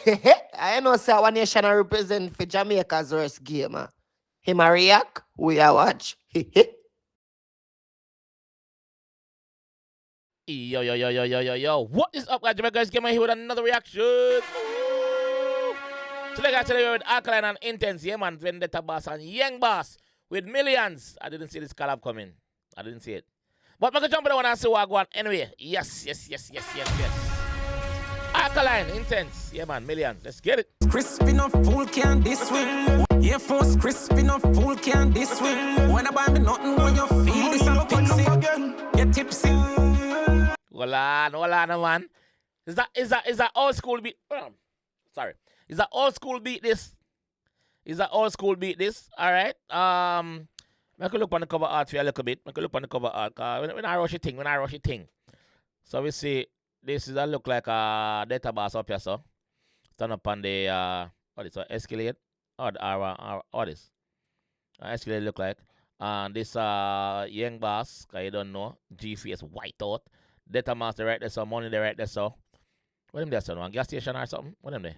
I know say one nation I represent for Jamaica's worst game. Him a react, we a watch. Yo. What is up, guys? Jamaica came here with another reaction. Today, guys, today we're with Alkaline and Intence. Yeah, man. Vendetta Boss and Young Boss with millions. I didn't see this collab coming. I didn't see it. But I'm going to jump in the one and see what I go on anyway. Yes. Alkaline, Intence. Yeah, man. Millions. Let's get it. Crispy no fool can't this way. Air Force crispy no fool can't this way. When I buy me nothing when you feel this and pixie again. Get tipsy. Hold on, man. Is that old school beat? Sorry. Is that old school beat this? Alright. I could look on the cover art for you a little bit. I could look on the cover art. When I rush a thing. So we see this is that look like a data bus up here, so. Stand up on the what is it? Escalate? Or this. Escalate look like. And this young boss, cause you don't know. G face white out. Data master right there, so money there right there, so. What them there, so? One gas station or something? What them there?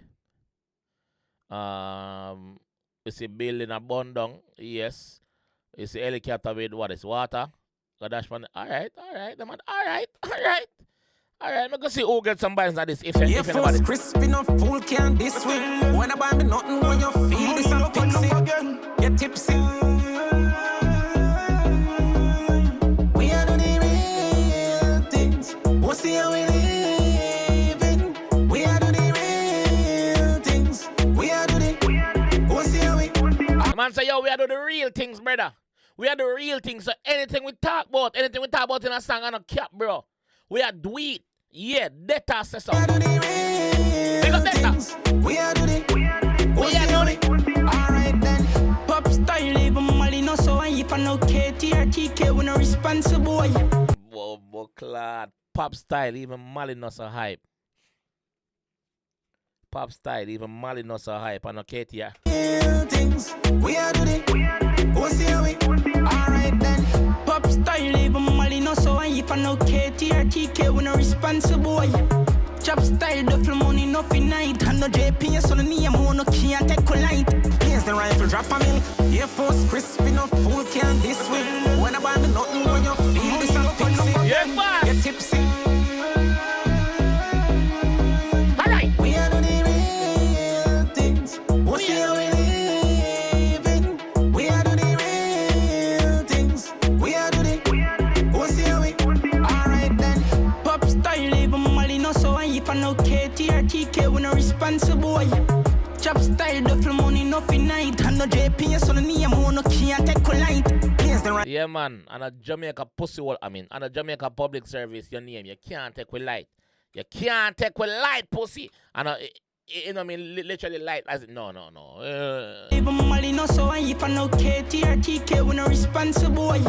You see building a bun down, yes. You see helicopter with what is water. Go dash man. Alright, man. Alright. I'm gonna see who get some buys like this if anybody. Crispy no fool can't this way. When I buy me nothing when you feel this and pixie again. Get tipsy. We are doing the real things. We'll see how we living. We are doing the real things. We'll see how we. Man say, yo, we are doing the real things, brother. We are the real things. So anything we talk about in a song and a cap, bro. We are do it. Yeah, data says so. Big up data. We are doing it. Alright then. Pop style even Molly no so and if I know 𝐑𝐂𝐂𝐂𝐓𝐈𝐎𝐍 we no responsible. Bobo clad. Pop style even Molly no so hype. Pop style even Molly no so hype. I know 𝐑𝐂𝐂𝐂𝐓𝐈𝐎𝐍. Things we are doing it. We'll see how we. Alright then. Pop style even Molly no so and if I know 𝐑𝐂𝐂𝐂𝐂𝐓𝐈𝐎𝐍 we no responsible. Chop style duffel money no fi night and no JPS on the name no can't take a light. Here's the rifle drop a mill. Air Force crispy no fool can't this way. When I buy me nothing when you feel this and pixie. Yeah, boss. Get tipsy. Alright. We are doing the real things. We'll see how we living. We are doing the real things. We are doing it. We'll see how we. Alright then. Pop style even Molly no so and if I know 𝐑𝐂𝐂𝐂𝐂𝐓𝐈𝐿𝐍 we no responsible. Chop style duffel money no fi night and no JPS on the name no can't take a light. Here's the right. Yeah, man. And a Jamaica pussy wall, and a Jamaica public service, your name, you can't take with light. You can't take with light, pussy. And you know what I mean, literally light as it. No. Even Molly no so and if I know 𝐑𝐂𝐂𝐂𝐂𝐓𝐈𝐿𝐍 we no responsible.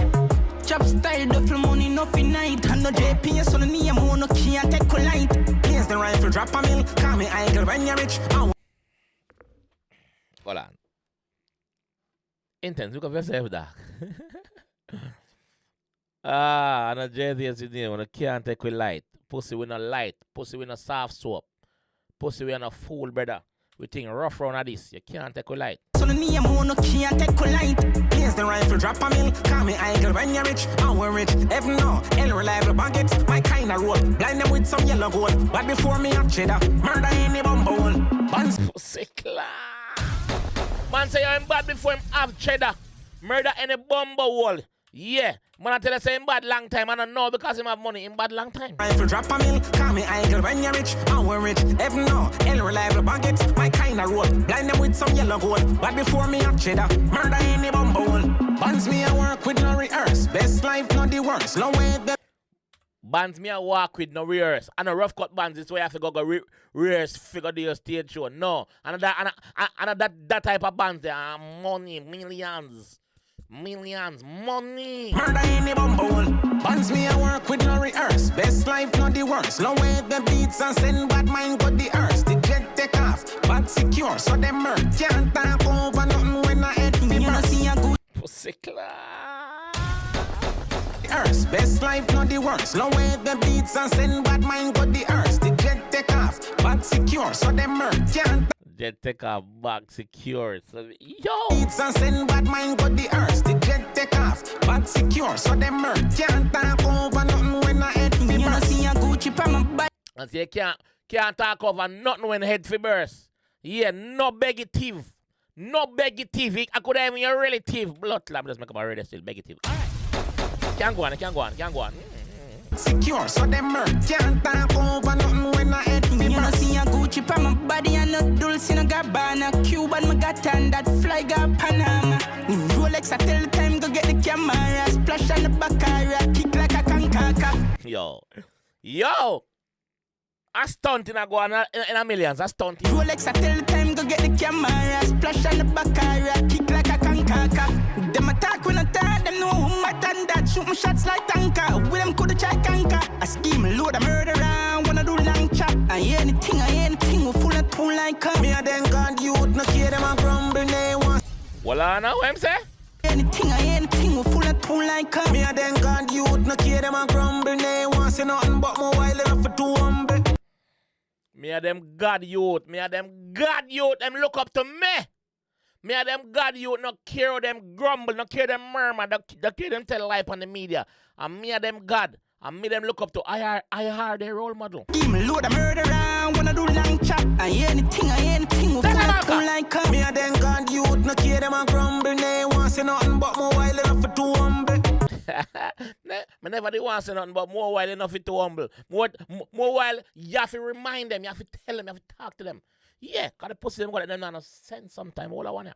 Chop style duffel money no fi night and no JPS on the name no can't take a light. Here's the rifle drop a mill. Call me 𝐑𝐂𝐂𝐂𝐓𝐈𝐿𝐍 when you're rich. Hold on. Intence, look at yourself, dog. And a JDS in here, when you can't take with light. Pussy with no light. Pussy with no soft soap. Pussy with no fool, brother. We think rough round of this. You can't take with light. So the name no can't take a light. Here's the rifle drop a mill. Call me 𝐑𝐂𝐂𝐂𝐓𝐈𝐿𝐍 when you're rich. And we're rich. Heaven no. Unreliable baguettes. My kind of road. Blind them with some yellow gold. But before me have cheddar. Murder in the bumble. Buns. Pussy class. Man say you're bad before him have cheddar. Murder any bumble wall. Yeah. Man I tell you say him bad long time. I don't know because him have money in bad long time. Rifle drop a mill. Call me 𝐑𝐂𝐂𝐂𝐓𝐿𝐍 when you're rich. And we're rich. Heaven no. Unreliable baguettes. My kind of road. Blind them with some yellow gold. But before me have cheddar. Murder in the bumble. Buns me a work with no rehearse. Best life not the worst. No way the bands me a walk with no rehearse. And a rough cut bands is where you have to go rehearse figure the stage show. No. And that type of bands there are money, millions, money. Murder in the bumble. Bands me a work with no rehearse. Best life not the worst. Low way the beats and send bad mind got the earth. The jet take off, bad secure, so them murk. Can't talk over nothing when I head for burst. Pussy class. Earth, best life not the worst. Low way the beats and send bad mind got the earth. The jet take off, bad secure, so them murk. Can't Jet take off back secure. So, yo! It's a send bad mind got the earth. The jet take off, bad secure. So them earth can't talk over nothing when I head for burst. You know see a Gucci pa my body. And say can't talk over nothing when head for burst. Yeah, no beggative. No beggative. I could have even a relative. Blood clot. Just make up a radio still beggative. Alright. Can't go on. Secure, so them earth can't talk over nothing when I head for burst. You know see a Gucci pa my body and no Dulce no Gabbana. Cuban my got and that fly got Panama. New Rolex I tell the time go get the camera. Splash on the back area, kick like a kankaka. Yo! A stunt in a go on in a millions. A stunt. Rolex I tell the time go get the camera. Splash on the back area, kick like a kankaka. Them attack when I talk, them know who my done that. Shoot my shots like tanker. With them coulda try conquer. I scheme a load of murder around. Wanna do long chop. I hear anything we full of pool like come. Me a then God youth, no care them a grumble. They want. Well, I know what I'm saying. Anything we full of pool like come. Me a then God youth, no care them a grumble. They want say nothing but more while enough for too humble. Me a them God youth. Them look up to me. Me a them God youth, no care how them grumble, no care them murmur, no care them tell lie on the media. And me a them God. And me them look up to I their role model. Give me load of murder around, wanna do long chop. I hear anything we full of pool like come. Me a then God youth, no care them a grumble. They want say nothing but more while enough for too humble. Me never did want to say nothing but more while enough it to humble. More while you have to remind them, you have to tell them, you have to talk to them. Yeah, cause the pussy them got them not sense sometime. All I want ya.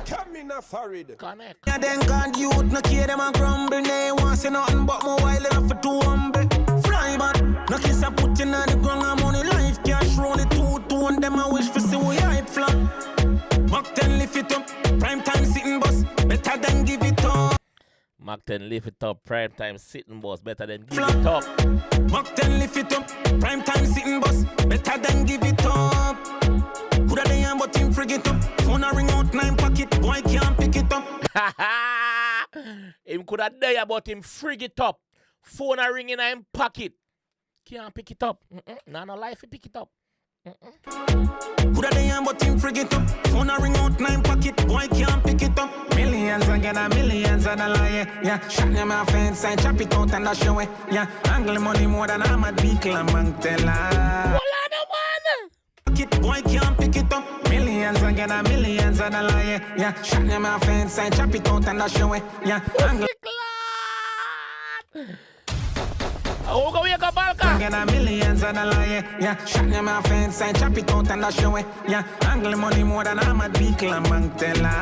Come in a Farid. Connect. Yeah, then God youth, no care them a grumble. They want say nothing but more while enough for too humble. Fly man, no kiss a put in on the ground and money life cash roll it two and them a wish for see we hype flat. Mach 10 lift it up, prime time sitting bus, better than give it up. Mach 10 lift it up, prime time sitting boss, better than give it up. Mach 10 lift it up, prime time sitting bus, better than give it up. Coulda they am but him frig it up. Phone a ring out 9 pocket, boy can't pick it up. Him coulda die but him frig it up. Phone a ring in him pocket. Can't pick it up. Nah, no life to pick it up. Coulda they am but him frig it up. Phone a ring out 9 pocket, boy can't pick it up. Millions again a millions and a lie. Yeah, shot them off inside, chop it out and a show it. Yeah, angle money more than I'm a beakle and mangtella. Boy can't pick it up. Millions again a millions and a lie. Yeah, shot them off inside, chop it out and a show it. Yeah, angle. Oh, go wake up, Alka. Again a millions and a lie. Yeah, shot them off inside, chop it out and a show it. Yeah, angle money more than I'm a beakle and mangtella.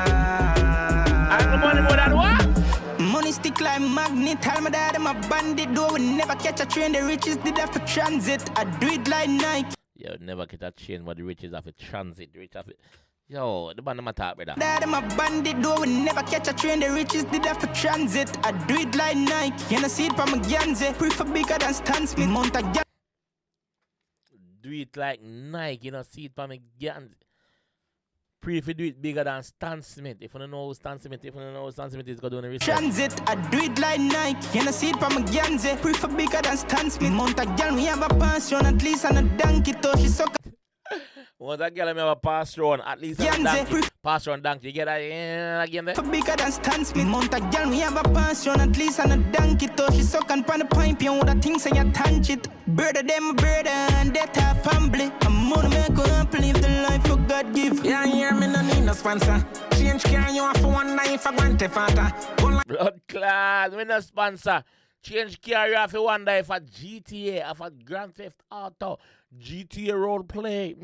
Angle money more than what? Money stick like magnet. Tell my dad I'm a bandit. Though we never catch a train. The riches did that for transit. I do it like Nike. Yo, never get a chain, but the riches of a transit, the rich of it. Yo, the band of my talk, brother. Dad, I'm a bandit, though we never catch a train. The riches did that for transit. I do it like Nike. You know, see it from a Ganze. Prefer bigger than Stan Smith. Mount a Gan. Do it like Nike, you know, see it from a Ganze. Prefer do it bigger than Stan Smith. If you don't know who Stan Smith, is going to do the research. Transit, I do it like Nike. You know, see it from a Ganze. Prefer bigger than Stan Smith. Mount a Gan, we have a passion, at least on a donkey, though she suck. Once that girl have a pass on, at least on a donkey. Pass on donkey, you get that again there? For bigger than Stan Smith. Mount a Gan, we have a passion, at least on a donkey, though she suck and pan the pipe. You know the things say you tanch it. Brother, them brother, and that have family. I'm gonna make her happy, live the life for God give. Yeah, hear me, no need no sponsor. Change car, you have for one knife, I want to fatter. Blood class, we no sponsor. Change car, you have for one day for GTA, for Grand Theft Auto, GTA role play.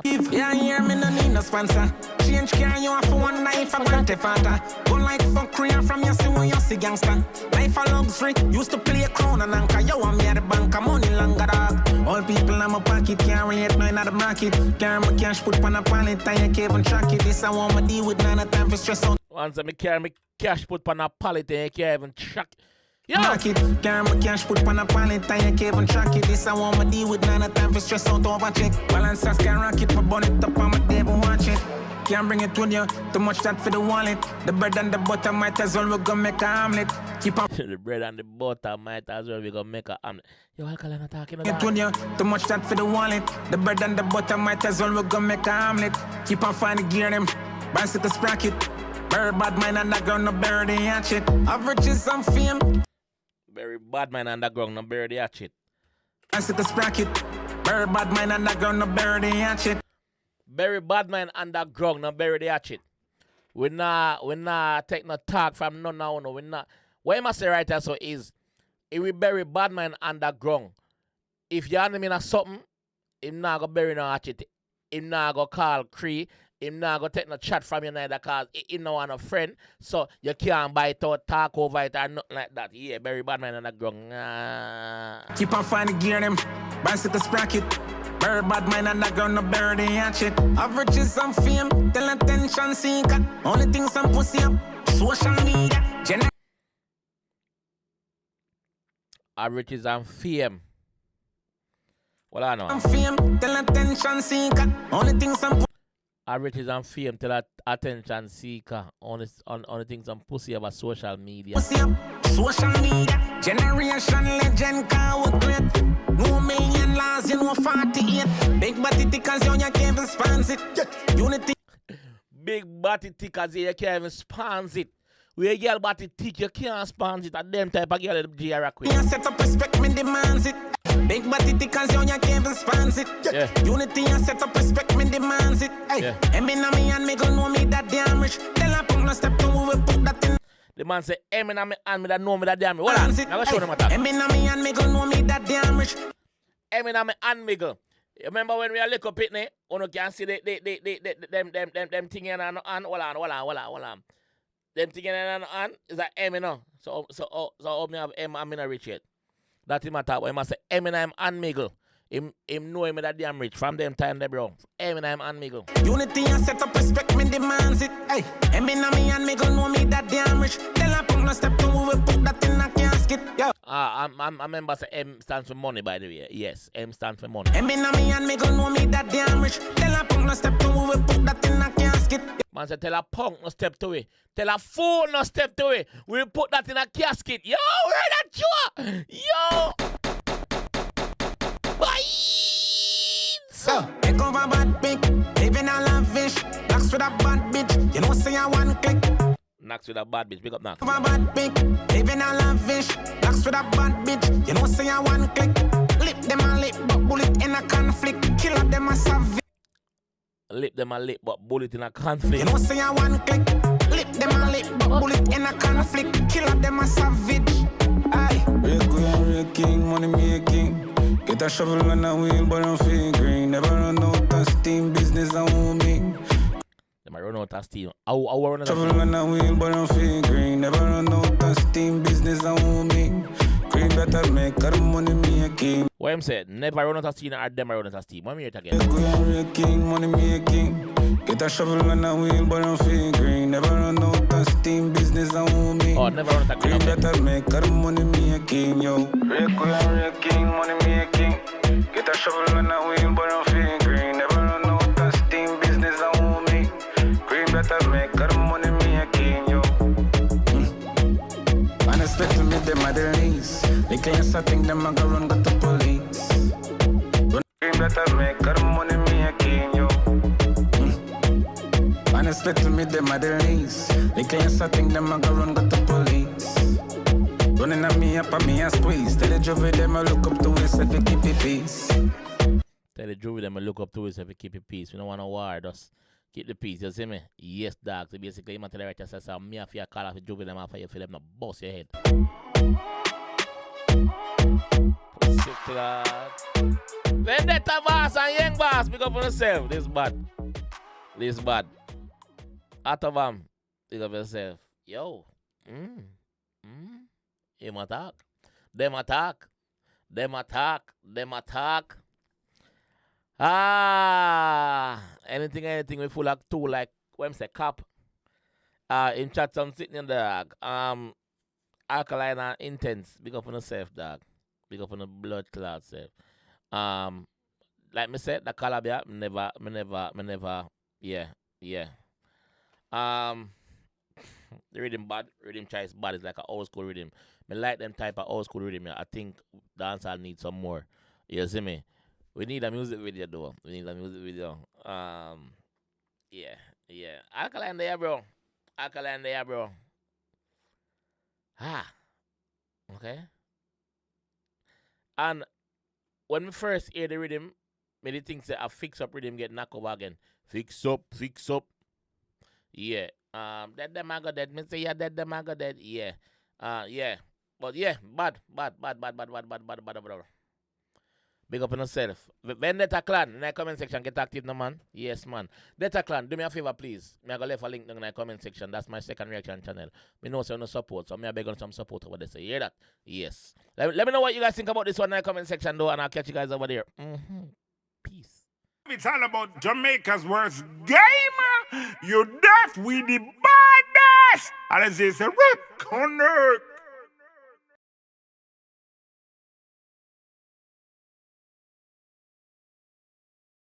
Yeah, hear me, no need no sponsor. Change car, you have for one knife, I want to fatter. Go like fuck career from you see when you see gangster. Life a luxury, used to play a crown and anchor. You want me at the bank, I'm money longer dog. All people in my pocket can't relate, no in the market. Carry my cash, put on a pallet, and you can't even track it. This I want my deal with, none of time for stress out. Once I carry my cash, put on a pallet, and you can't even track it. Knock it, camera cash put on a pallet and you can't even track it. This I want my deal with none of time for stress out over check. Balance a scan rocket, my bun it up on my table, watch it. Can't bring it with you, too much that for the wallet. The bread and the butter might as well we gonna make a omelet. Keep on The bread and the butter might as well we gonna make a omelet. Yo, Alkaline talking it about with you, too much that for the wallet. The bread and the butter might as well we gonna make a omelet. Keep on finding gear them, bicycle sprocket. Very bad mind underground, no bury the hatchet. Averages and fame. very bad man underground, no bury the hatchet. Bicycle sprocket. Very bad mind underground, no bury the hatchet. Very bad man underground, no bury the hatchet. We not take no talk from none now, no. We not. What I must say right there so is, if we bury bad man underground, if your enemy not something, him not go bury no hatchet. Him not go call Cree. Him not go take no chat from you neither, cause he no want a friend. So you can't buy it or talk over it or nothing like that. Yeah, bury bad man underground. Keep on finding gear them, bicycle sprocket. Very bad mind underground, no bury the hatchet. Averages and fame, tell attention seeker. Only things I'm pussy up, social media. Riches and fame. Well, I know. And fame, tell attention seeker. Only things I'm Riches and fame, tell attention seeker. Only things I'm pussy about social media. pussy up, social media. Generation legend, car we great. No million laws, you know 48. Big body tickers, you can't even spans it. Unity. Big body tickers, you can't even spans it. Where girl body thick, you can't spans it. At them type of girl in the GR quick. You set up respect, me demands it. Big body tickers, you can't even spans it. Yeah. Unity and set up respect, me demands it. Hey, Yeah. and me and me gon' know me that damn rich. Tell her punk no step to we will put that in. The man say, hey, me and me that know me that damn. Hold on, I'm gonna show them a talk. And me and me gon' know me that damn rich. Hey, me and Miguel. You remember when we are little pitney? You can see them thing in and hold on. Them thing in and is that M, you know. So me have M and me not rich yet. That's him a talk. He must say Eminem and Miguel. Him know him that damn rich from them time, they bro. Eminem and Miguel. Unity and set up respect, me demands it. Hey, and me and me gon' know me that damn rich. Tell her punk no step to we will put that in a casket. Yeah. I remember say M stands for money, by the way. Yes, M stands for money. And me gon' know me that damn rich. Tell her punk no step to we will put that in a casket. Man say tell a punk no step to it. Tell a fool no step to it. We'll put that in a casket. Yo, we're that sure. Yo. Take over bad pig, even a lavish. Knocks with a bad bitch, you know say I one click. Knocks with a bad bitch, big up knock. Over bad pig, even a lavish. Knocks with a bad bitch, you know say I one click. Lip them a lip, but bullet in a conflict. Killer them a savage. Lip them a lip, but bullet in a conflict. You know say I one click. Lip them a lip, but bullet in a conflict. Killer them a savage. Aye. Real queen, real king, money making. Get a shovel and a wheel, but I'm feeling green. Never run out of steam, business and homie. Them a run out of steam. I run out of Shovel steam. and a wheel, but I'm feeling green. Never run out of steam, business and homie. Green better make all the money making. What I'm saying, never run out of steam or them run out of steam. What me here again? Real queen, real king, money making. Get a shovel and a wheel, but I'm feeling green. Never run out of steam, business and homie. Oh, never run out of Green green. better make all the money making, yo. Real queen, real king, money making. Get a shovel and a wheel, but I'm feeling green. Never run out of steam, business and homie. Green better make all the money making, yo. Unexpected to meet them at their knees. They can't stop think them a go run got the police. Green better make all the money making, yo. Unexpected to meet them at their knees. They can't stop think them a go run got the police. Running at me up and me a squeeze. Tell the juvie them I look up to us if you keep it peace. Tell the juvie them I look up to us if you keep it peace. We don't want no war, just keep the peace. You see me? Yes, dog. So basically, you must tell the right yourself, so me if you call off the juvie them after you feel them not bust your head. Sick lad. Vendetta boss and young boss, pick up on yourself. This bad. Atavam, pick up yourself. Yo. Him attack. Them attack. Anything we full of two like when say cap. In chat some sitting in the Alkaline and Intence. Big up on yourself, dog. Big up on the blood clot self. Like me said, the collab, yeah, me never, yeah, yeah. The rhythm bad, rhythm choice bad is like an old school rhythm. Me like them type of old school rhythm. Yeah. I think dancehall needs some more. You see me? We need a music video though. We need a music video. Yeah, yeah. Alkaline there, bro. Alkaline there, bro. Okay. And when we first hear the rhythm, many things say a fix up rhythm get knocked over again. Fix up, fix up. Yeah. Dead them I got dead. Me say yeah, dead them I got dead. Yeah. Yeah. But yeah, bad. Big up on yourself. When Data Clan in the comment section, get active no man. Yes, man. Data Clan, do me a favor, please. Me I go left a link in the comment section. That's my second reaction channel. Me know so no support, so me I beg on some support over there. So you hear that? Yes. Let me know what you guys think about this one in the comment section though, and I'll catch you guys over there. Peace. It's all about Jamaica's worst gamer. You deaf with the baddest. And it's a rock on earth.